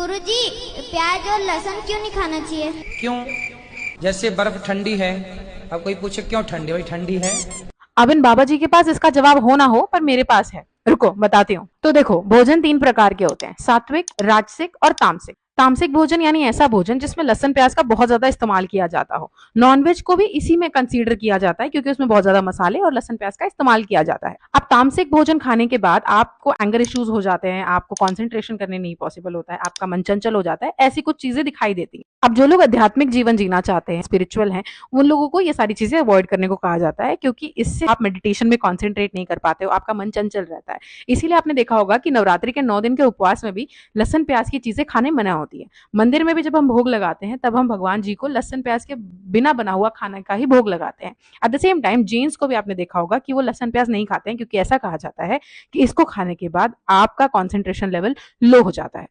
गुरुजी, प्याज और लहसुन क्यों नहीं खाना चाहिए? क्यों? जैसे बर्फ ठंडी है, अब कोई पूछे क्यों ठंडी, भाई ठंडी है। अब इन बाबा जी के पास इसका जवाब हो ना हो, पर मेरे पास है। रुको बताती हूँ। तो देखो, भोजन 3 प्रकार के होते हैं, सात्विक, राजसिक और तामसिक। तामसिक भोजन यानी ऐसा भोजन जिसमें लहसुन प्याज का बहुत ज्यादा इस्तेमाल किया जाता हो। नॉनवेज को भी इसी में कंसीडर किया जाता है, क्योंकि उसमें बहुत ज्यादा मसाले और लहसुन प्याज का इस्तेमाल किया जाता है। अब तामसिक भोजन खाने के बाद आपको एंगर इश्यूज हो जाते हैं, आपको कॉन्सेंट्रेशन करने नहीं पॉसिबल होता है, आपका मन चंचल हो जाता है, ऐसी कुछ चीजें दिखाई देती हैं। अब जो लोग आध्यात्मिक जीवन जीना चाहते हैं, स्पिरिचुअल हैं, उन लोगों को ये सारी चीजें अवॉइड करने को कहा जाता है, क्योंकि इससे आप मेडिटेशन में कॉन्सेंट्रेट नहीं कर पाते हो, आपका मन चंचल रहता है। इसीलिए आपने देखा होगा कि नवरात्रि के 9 दिन के उपवास में भी लहसुन प्याज की चीजें खाने मना होती है। मंदिर में भी जब हम भोग लगाते हैं, तब हम भगवान जी को लहसुन प्याज के बिना बना हुआ खाना का ही भोग लगाते हैं। At the same time gents को भी आपने देखा होगा कि वो लहसुन प्याज नहीं खाते हैं, क्योंकि ऐसा कहा जाता है कि इसको खाने के बाद आपका कॉन्सेंट्रेशन लेवल लो हो जाता है।